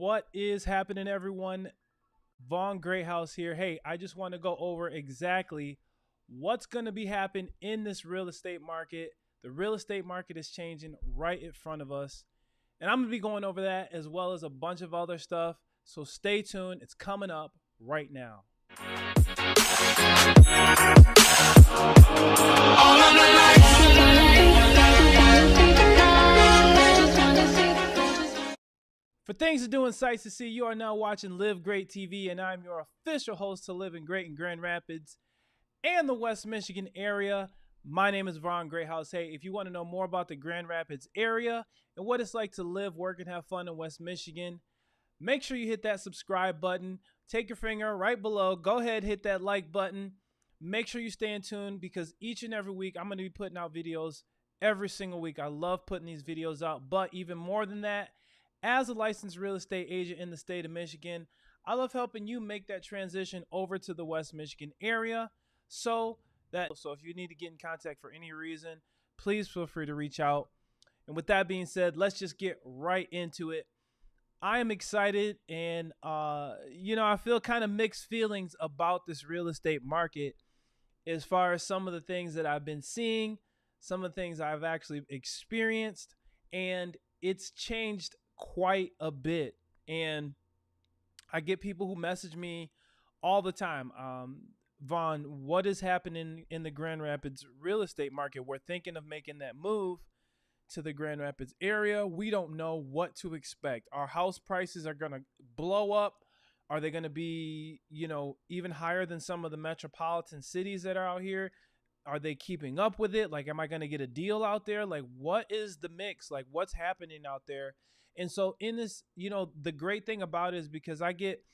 What is happening, everyone? Vaughn Greathouse here. Hey, I just want to go over exactly what's going to be happening in this real estate market. The real estate market is changing right in front of us. And I'm going to be going over that as well as a bunch of other stuff. So stay tuned. It's coming up right now. For things to do and sights to see, you are now watching Live Great TV, and I'm your official host to Living Great in Grand Rapids and the West Michigan area. My name is Vaughn Greathouse. Hey, if you want to know more about the Grand Rapids area and what it's like to live, work, and have fun in West Michigan, make sure you hit that subscribe button. Take your finger right below. Go ahead, hit that like button. Make sure you stay in tune because each and every week I'm going to be putting out videos every single week. I love putting these videos out, but even more than that, as a licensed real estate agent in the state of Michigan, I love helping you make that transition over to the West Michigan area. So if you need to get in contact for any reason, please feel free to reach out. And with that being said, let's just get right into it. I am excited and, I feel kind of mixed feelings about this real estate market as far as some of the things that I've been seeing, some of the things I've actually experienced, and it's changed quite a bit. And I get people who message me all the time. Vaughn, what is happening in the Grand Rapids real estate market? We're thinking of making that move to the Grand Rapids area. We don't know what to expect. Our house prices are going to blow up. Are they going to be, even higher than some of the metropolitan cities that are out here? Are they keeping up with it? Like, am I going to get a deal out there? Like, what is the mix? Like, what's happening out there? And so in this, the great thing about it is because I get,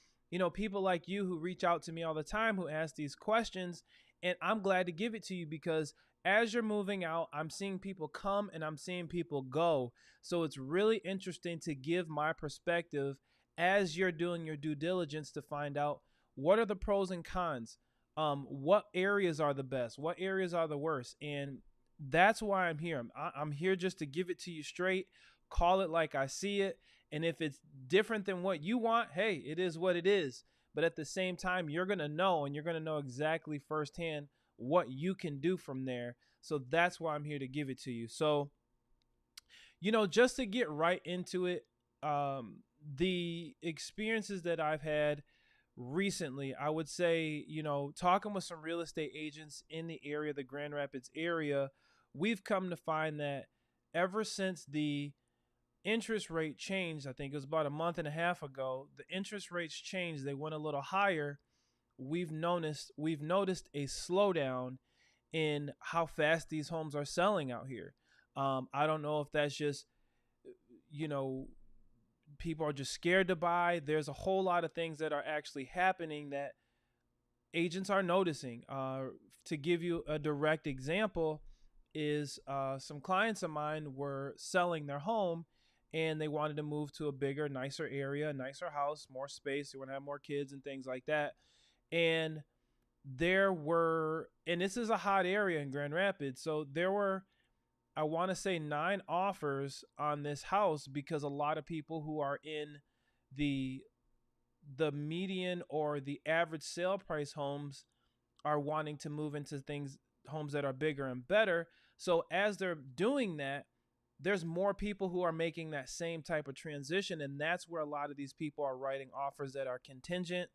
people like you who reach out to me all the time who ask these questions, and I'm glad to give it to you because as you're moving out, I'm seeing people come and I'm seeing people go. So it's really interesting to give my perspective as you're doing your due diligence to find out what are the pros and cons. What areas are the best? What areas are the worst? And that's why I'm here. I'm here just to give it to you straight, call it like I see it. And if it's different than what you want, hey, it is what it is. But at the same time, you're going to know, and you're going to know exactly firsthand what you can do from there. So that's why I'm here to give it to you. So, just to get right into it, the experiences that I've had recently, I would say, talking with some real estate agents in the area, the Grand Rapids area, we've come to find that ever since the interest rate changed, I think it was about a month and a half ago, the interest rates changed. They went a little higher. We've noticed a slowdown in how fast these homes are selling out here. I don't know if that's just, people are just scared to buy. There's a whole lot of things that are actually happening that agents are noticing. To give you a direct example is some clients of mine were selling their home and they wanted to move to a bigger, nicer area, a nicer house, more space. They want to have more kids and things like that. And this is a hot area in Grand Rapids. So there were, I want to say 9 offers on this house because a lot of people who are in the median or the average sale price homes are wanting to move into homes that are bigger and better. So as they're doing that, there's more people who are making that same type of transition. And that's where a lot of these people are writing offers that are contingent.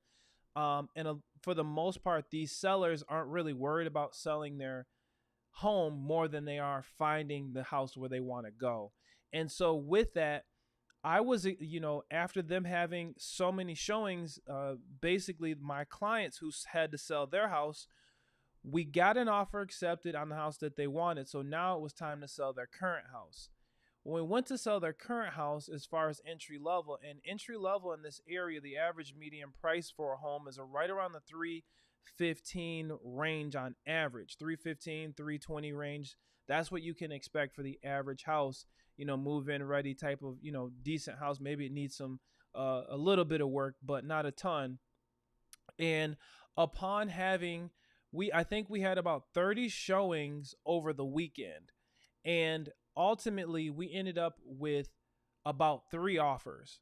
For the most part, these sellers aren't really worried about selling their home more than they are finding the house where they want to go. And so with that, I was, after them having so many showings, basically my clients who had to sell their house, we got an offer accepted on the house that they wanted. So now it was time to sell their current house. When we went to sell their current house, as far as entry level in this area, the average median price for a home is right around the 315 range on average, 315, 320 range. That's what you can expect for the average house, move in ready type of, decent house. Maybe it needs some, a little bit of work, but not a ton. And upon having, I think we had about 30 showings over the weekend. And ultimately we ended up with about 3 offers.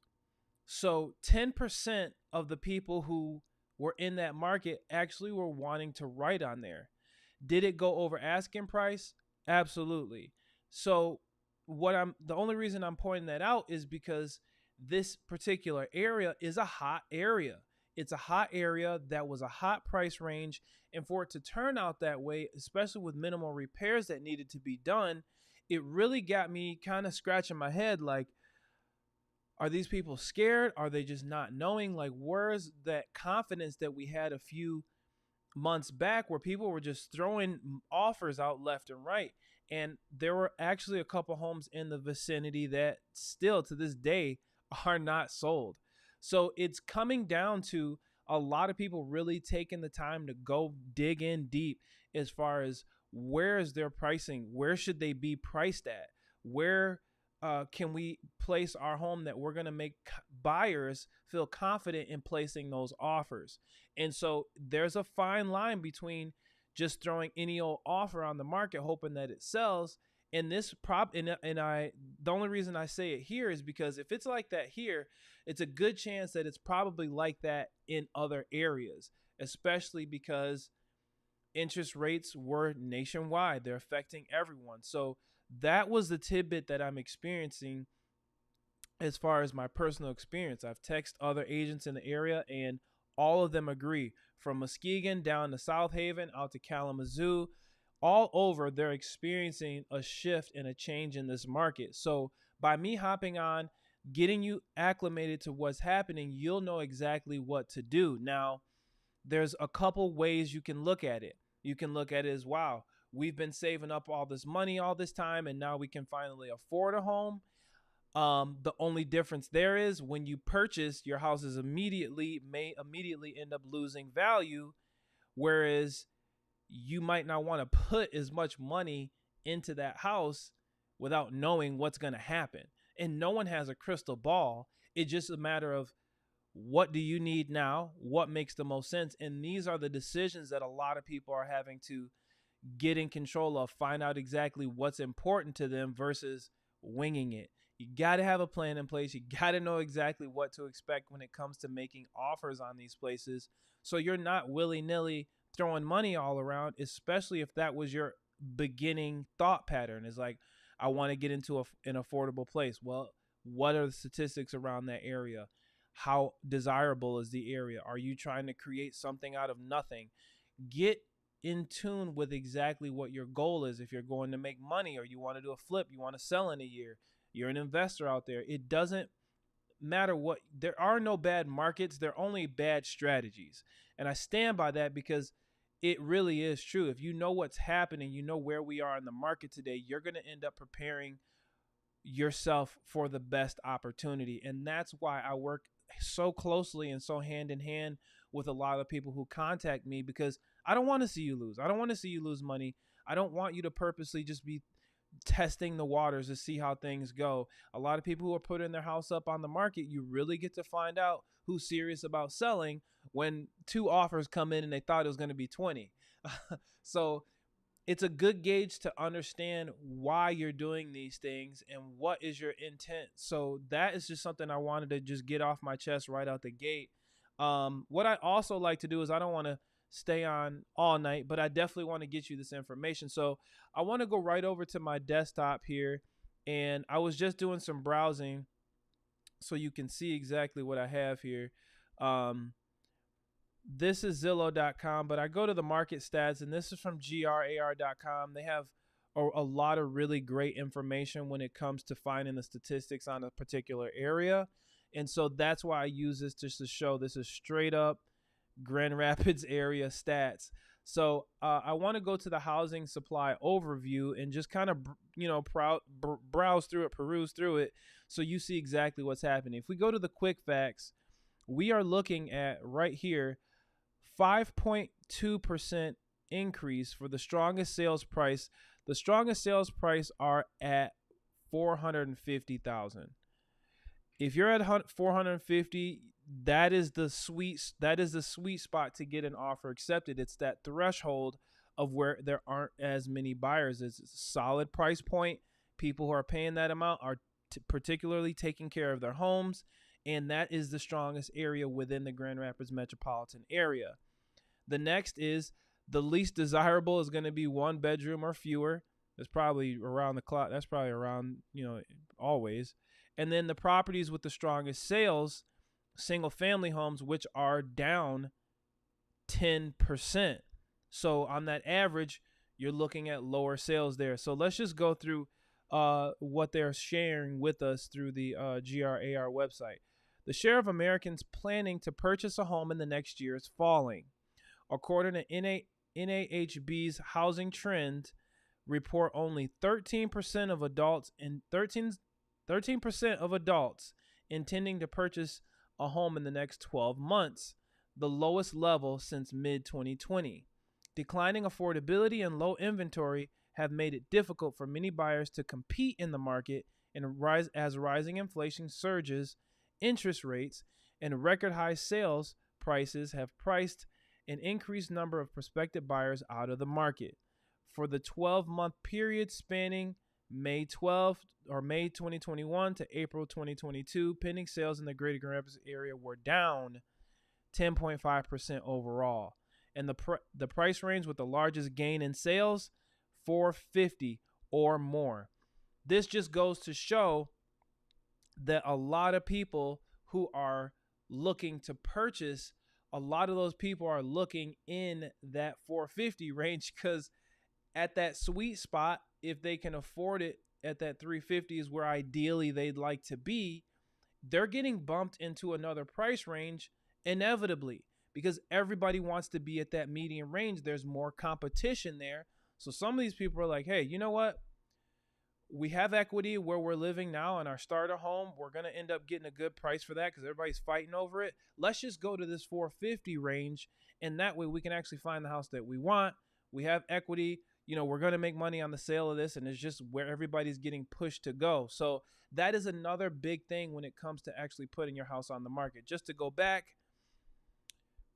So 10% of the people who were in that market actually were wanting to write on there. Did it go over asking price? Absolutely. So the only reason I'm pointing that out is because this particular area is a hot area. It's a hot area that was a hot price range, and for it to turn out that way, especially with minimal repairs that needed to be done, it really got me kind of scratching my head like, are these people scared? Are they just not knowing? Like, where's that confidence that we had a few months back where people were just throwing offers out left and right? And there were actually a couple homes in the vicinity that still to this day are not sold. So it's coming down to a lot of people really taking the time to go dig in deep as far as where is their pricing? Where should they be priced at? Where can we place our home that we're going to make buyers feel confident in placing those offers? And so there's a fine line between just throwing any old offer on the market, hoping that it sells. And this the only reason I say it here is because if it's like that here, it's a good chance that it's probably like that in other areas, especially because interest rates were nationwide. They're affecting everyone. So that was the tidbit that I'm experiencing as far as my personal experience. I've texted other agents in the area, and all of them agree. From Muskegon down to South Haven, out to Kalamazoo, all over, they're experiencing a shift and a change in this market. So by me hopping on, getting you acclimated to what's happening, you'll know exactly what to do. Now, there's a couple ways you can look at it. You can look at it as, wow, we've been saving up all this money all this time, and now we can finally afford a home. The only difference there is when you purchase, your houses may immediately end up losing value, whereas you might not want to put as much money into that house without knowing what's going to happen. And no one has a crystal ball. It's just a matter of, what do you need now? What makes the most sense? And these are the decisions that a lot of people are having to get in control of, find out exactly what's important to them versus winging it. You got to have a plan in place. You got to know exactly what to expect when it comes to making offers on these places, so you're not willy-nilly throwing money all around, especially if that was your beginning thought pattern. Is like, I want to get into an affordable place. Well, what are the statistics around that area? How desirable is the area? Are you trying to create something out of nothing? Get in tune with exactly what your goal is. If you're going to make money, or you want to do a flip, you want to sell in a year, you're an investor out there, it doesn't matter what. There are no bad markets, there are only bad strategies. And I stand by that because it really is true. If you know what's happening, you know where we are in the market today, you're going to end up preparing yourself for the best opportunity. And that's why I work so closely and so hand in hand with a lot of people who contact me, because I don't want to see you lose. I don't want to see you lose money. I don't want you to purposely just be testing the waters to see how things go. A lot of people who are putting their house up on the market, you really get to find out who's serious about selling when two offers come in and they thought it was going to be 20. So it's a good gauge to understand why you're doing these things and what is your intent. So that is just something I wanted to just get off my chest right out the gate. What I also like to do is, I don't want to stay on all night, but I definitely want to get you this information. So I want to go right over to my desktop here, and I was just doing some browsing so you can see exactly what I have here. This is Zillow.com, but I go to the market stats, and this is from GRAR.com. They have a lot of really great information when it comes to finding the statistics on a particular area. And so that's why I use this just to show this is straight up Grand Rapids area stats. So I want to go to the housing supply overview and just kind of, browse through it, peruse through it, so you see exactly what's happening. If we go to the quick facts, we are looking at right here 5.2% increase for the strongest sales price. The strongest sales price are at 450,000. If you're at 450, that is the sweet spot to get an offer accepted. It's that threshold of where there aren't as many buyers. It's a solid price point. People who are paying that amount are particularly taking care of their homes, and that is the strongest area within the Grand Rapids metropolitan area. The next is the least desirable is going to be one bedroom or fewer. That's probably around the clock. That's probably around, always. And then the properties with the strongest sales, single family homes, which are down 10%. So on that average, you're looking at lower sales there. So let's just go through what they're sharing with us through the GRAR website. The share of Americans planning to purchase a home in the next year is falling. According to NAHB's Housing Trend report, only 13% of adults and 13% of adults intending to purchase a home in the next 12 months, the lowest level since mid-2020. Declining affordability and low inventory have made it difficult for many buyers to compete in the market, and rising inflation surges, interest rates, and record high sales prices have priced an increased number of prospective buyers out of the market. For the 12-month period spanning May 2021 to April 2022, pending sales in the Greater Grand Rapids area were down 10.5% overall. And the price range with the largest gain in sales, $450 or more. This just goes to show that a lot of people who are looking to purchase, a lot of those people are looking in that $450 range, because at that sweet spot, if they can afford it at that $350 is where ideally they'd like to be, they're getting bumped into another price range inevitably, because everybody wants to be at that median range. There's more competition there. So some of these people are like, hey, you know what? We have equity where we're living now in our starter home. We're going to end up getting a good price for that because everybody's fighting over it. Let's just go to this $450 range, and that way we can actually find the house that we want. We have equity. We're going to make money on the sale of this, and it's just where everybody's getting pushed to go. So that is another big thing when it comes to actually putting your house on the market. Just to go back,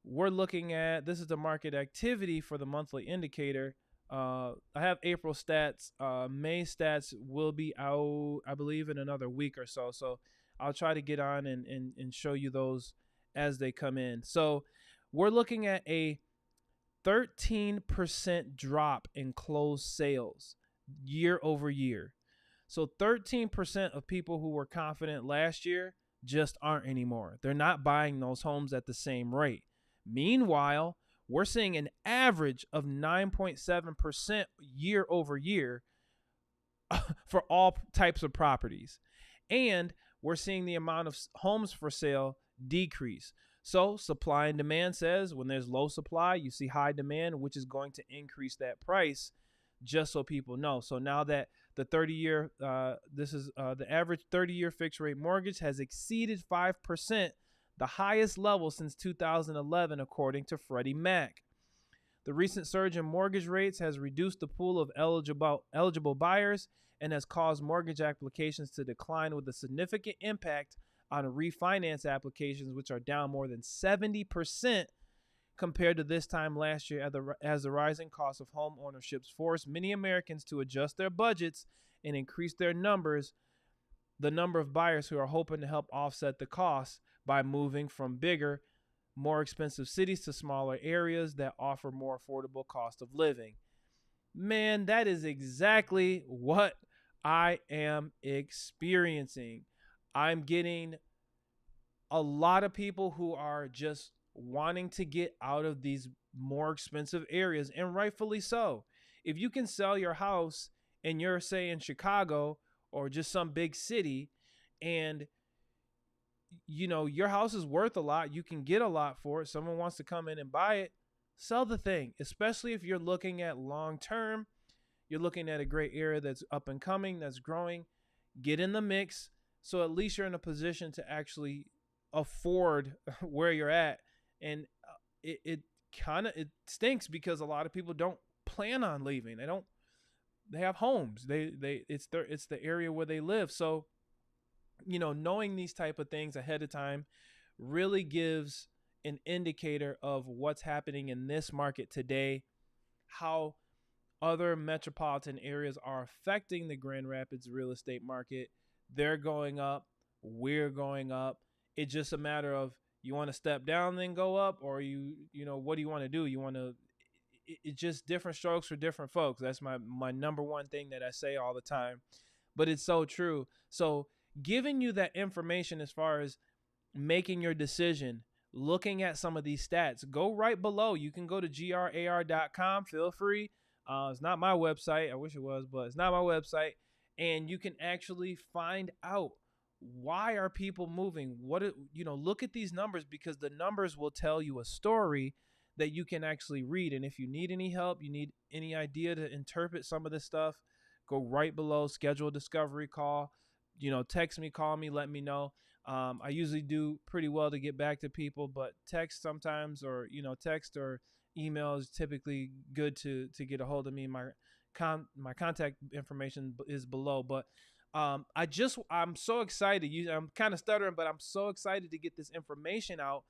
we're looking at, this is the market activity for the monthly indicator. I have April stats. May stats will be out, I believe, in another week or so. So I'll try to get on and show you those as they come in. So we're looking at a 13% drop in closed sales year over year. So 13% of people who were confident last year just aren't anymore. They're not buying those homes at the same rate. Meanwhile, we're seeing an average of 9.7% year over year for all types of properties. And we're seeing the amount of homes for sale decrease. So supply and demand says when there's low supply, you see high demand, which is going to increase that price, just so people know. So now that the 30-year, the average 30-year fixed rate mortgage has exceeded 5%, the highest level since 2011, according to Freddie Mac. The recent surge in mortgage rates has reduced the pool of eligible buyers and has caused mortgage applications to decline, with a significant impact on refinance applications, which are down more than 70% compared to this time last year, as the rising cost of home ownership forced many Americans to adjust their budgets and increase the number of buyers who are hoping to help offset the costs by moving from bigger, more expensive cities to smaller areas that offer more affordable cost of living. Man, that is exactly what I am experiencing. I'm getting a lot of people who are just wanting to get out of these more expensive areas, and rightfully so. If you can sell your house and you're, say, in Chicago or just some big city, and your house is worth a lot, you can get a lot for it, someone wants to come in and buy it, sell the thing. Especially if you're looking at long term, you're looking at a great area that's up and coming, that's growing, get in the mix, so at least you're in a position to actually afford where you're at. And it stinks because a lot of people don't plan on leaving. They have homes. It's the area where they live. So knowing these type of things ahead of time really gives an indicator of what's happening in this market today, how other metropolitan areas are affecting the Grand Rapids real estate market. They're going up, we're going up, It's just a matter of, you want to step down then go up, or what do you want to do? You want to It's just different strokes for different folks. That's my number one thing that I say all the time, but it's so true. So giving you that information as far as making your decision, looking at some of these stats, go right below. You can go to grar.com. Feel free. It's not my website. I wish it was, but it's not my website. And you can actually find out, why are people moving? Look at these numbers, because the numbers will tell you a story that you can actually read. And if you need any help, you need any idea to interpret some of this stuff, go right below, schedule a discovery call. Text me, call me, let me know. I usually do pretty well to get back to people, but text sometimes, or text or email is typically good to get a hold of me. My contact information is below. But I'm so excited. I'm kind of stuttering, but I'm so excited to get this information out,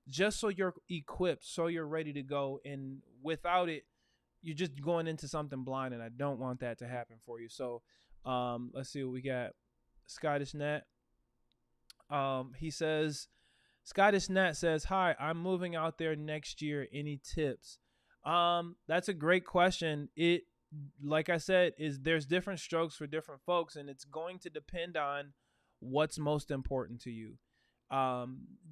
just so you're equipped, so you're ready to go. And without it, you're just going into something blind, and I don't want that to happen for you. So let's see what we got. Scottish Net. He says, Scottish Nat says, "Hi, I'm moving out there next year. Any tips?" That's a great question. Like I said, there's different strokes for different folks, and it's going to depend on what's most important to you.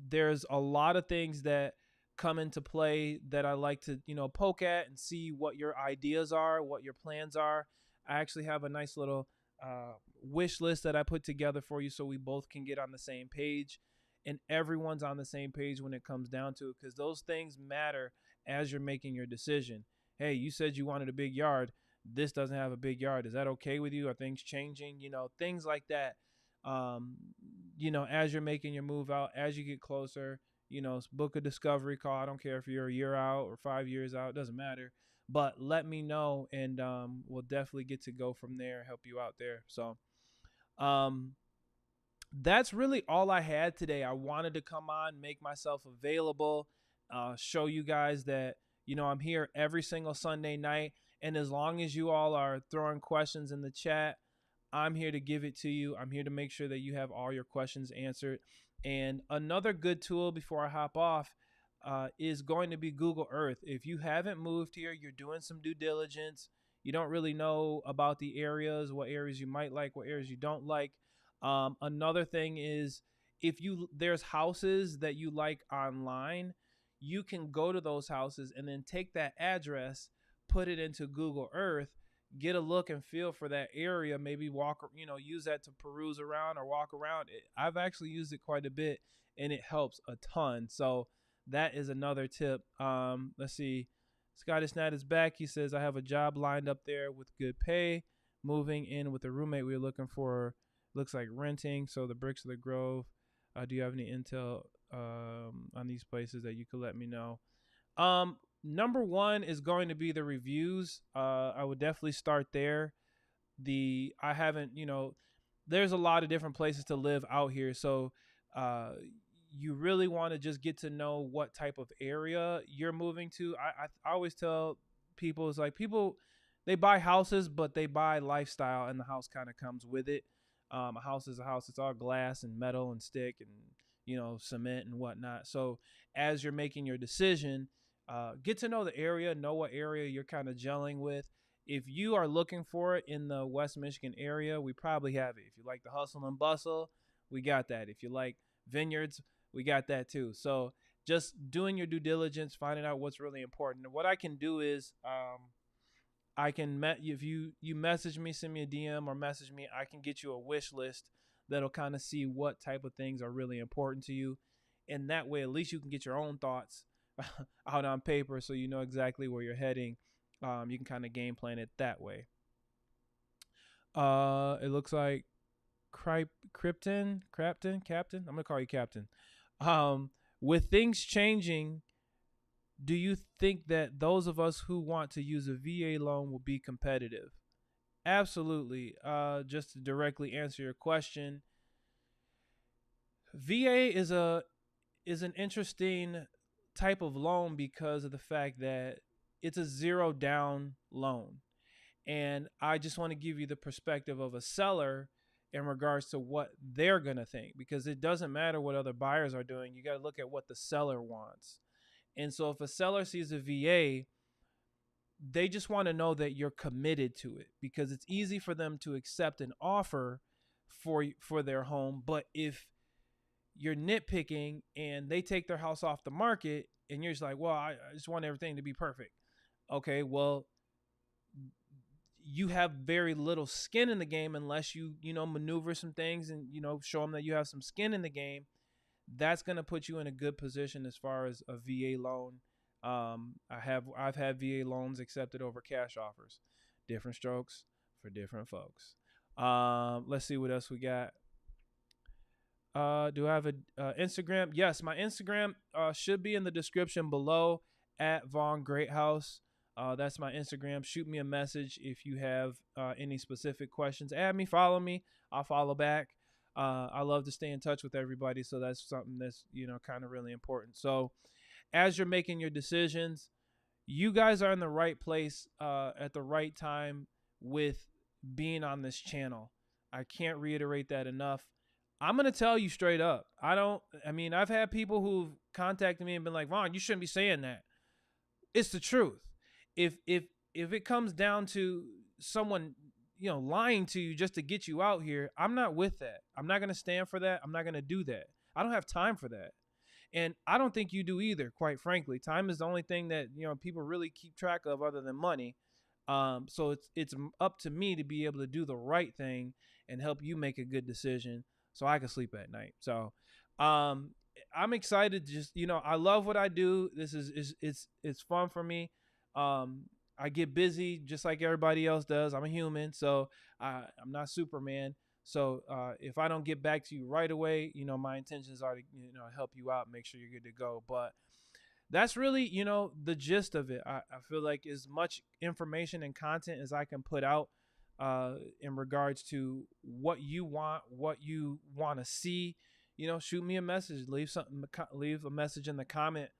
There's a lot of things that come into play that I like to, poke at and see what your ideas are, what your plans are. I actually have a nice little wish list that I put together for you, so we both can get on the same page, and everyone's on the same page when it comes down to it, because those things matter as you're making your decision. Hey, you said you wanted a big yard. This doesn't have a big yard. Is that okay with you? Are things changing? Things like that. Um, as you're making your move out, as you get closer, book a discovery call. I don't care if you're a year out or 5 years out, it doesn't matter. But let me know, and we'll definitely get to go from there and help you out there. So um, that's really all I had today. I wanted to come on, make myself available, show you guys that, I'm here every single Sunday night. And as long as you all are throwing questions in the chat, I'm here to give it to you. I'm here to make sure that you have all your questions answered. And another good tool before I hop off is going to be Google Earth. If you haven't moved here, you're doing some due diligence, you don't really know about the areas, what areas you might like, what areas you don't like. Another thing is, if there's houses that you like online, you can go to those houses and then take that address, put it into Google Earth, get a look and feel for that area, maybe walk, use that to peruse around or walk around it. I've actually used it quite a bit, and it helps a ton. So that is another tip. Let's see. Scottish Nat is back. He says, I have a job lined up there with good pay. Moving in with a roommate we're looking for. Looks like renting. So the Bricks of the Grove. Do you have any intel on these places that you could let me know? Number one is going to be the reviews. I would definitely start there. I haven't, there's a lot of different places to live out here. So uh, you really want to just get to know what type of area you're moving to. I always tell people, it's like, people, they buy houses, but they buy lifestyle, and the house kind of comes with it. A house is a house. It's all glass and metal and stick and, cement and whatnot. So as you're making your decision, get to know the area, know what area you're kind of gelling with. If you are looking for it in the West Michigan area, we probably have it. If you like the hustle and bustle, we got that. If you like vineyards, we got that too. So just doing your due diligence, finding out what's really important. And what I can do is, I can if you message me, send me a DM or message me, I can get you a wish list that'll kind of see what type of things are really important to you. And that way, at least you can get your own thoughts out on paper, so you know exactly where you're heading. You can kind of game plan it that way. It looks like Captain. I'm gonna call you Captain. With things changing, do you think that those of us who want to use a VA loan will be competitive? Absolutely. Just to directly answer your question, VA is an interesting type of loan because of the fact that it's a zero down loan. And I just want to give you the perspective of a seller in regards to what they're going to think, because it doesn't matter what other buyers are doing. You got to look at what the seller wants. And so if a seller sees a VA, they just want to know that you're committed to it, because it's easy for them to accept an offer for their home. But if you're nitpicking and they take their house off the market and you're just like, well, I just want everything to be perfect. Okay, well, you have very little skin in the game unless you maneuver some things and, show them that you have some skin in the game. That's going to put you in a good position as far as a VA loan. I've had VA loans accepted over cash offers. Different strokes for different folks. Let's see what else we got. Do I have a Instagram? Yes, my Instagram should be in the description below, at Vaughn Greathouse. That's my Instagram. Shoot me a message if you have any specific questions. Add me, follow me. I'll follow back. I love to stay in touch with everybody, so that's something that's kind of really important. So as you're making your decisions, you guys are in the right place at the right time with being on this channel. I can't reiterate that enough. I'm going to tell you straight up. I've had people who've contacted me and been like, Vaughn, you shouldn't be saying that. It's the truth. If it comes down to someone, lying to you just to get you out here, I'm not with that. I'm not going to stand for that. I'm not going to do that. I don't have time for that. And I don't think you do either, quite frankly. Time is the only thing that, people really keep track of other than money. So it's up to me to be able to do the right thing and help you make a good decision so I can sleep at night. So I'm excited. Just, I love what I do. This it's fun for me. I get busy just like everybody else does. I'm a human, so I'm not Superman. So if I don't get back to you right away, my intentions are to help you out, make sure you're good to go. But that's really the gist of it. I feel like as much information and content as I can put out in regards to what you want to see. Shoot me a message, leave a message in the comment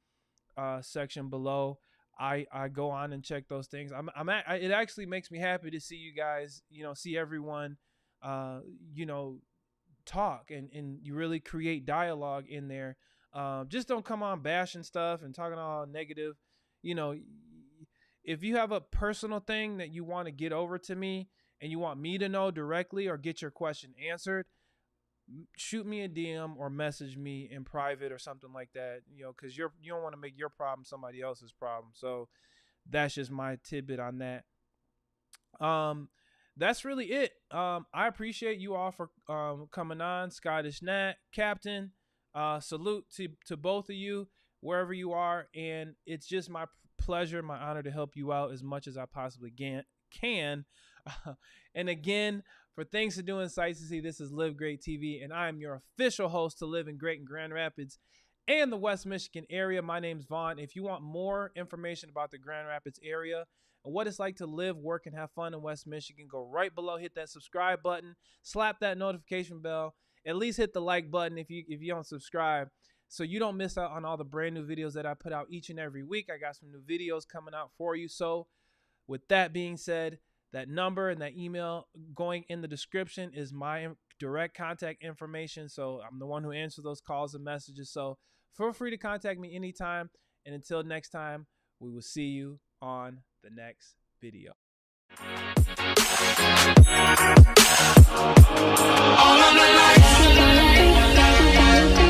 section below. I go on and check those things. It actually makes me happy to see you guys, see everyone, talk and you really create dialogue in there. Just don't come on bashing stuff and talking all negative. If you have a personal thing that you want to get over to me and you want me to know directly or get your question answered, shoot me a DM or message me in private or something like that, because you don't want to make your problem somebody else's problem. So that's just my tidbit on that. That's really it. I appreciate you all for coming on. Scottish Nat, Captain, salute to both of you wherever you are, and it's just my pleasure, my honor to help you out as much as I possibly can. And again, for Things to Do and Sights to See, this is Live Great TV, and I am your official host to Living Great in Grand Rapids and the West Michigan area. My name's Vaughn. If you want more information about the Grand Rapids area and what it's like to live, work, and have fun in West Michigan, go right below, hit that subscribe button, slap that notification bell, at least hit the like button if you don't subscribe, so you don't miss out on all the brand new videos that I put out each and every week. I got some new videos coming out for you. So with that being said, that number and that email going in the description is my direct contact information. So I'm the one who answers those calls and messages. So feel free to contact me anytime. And until next time, we will see you on the next video. All of the lights.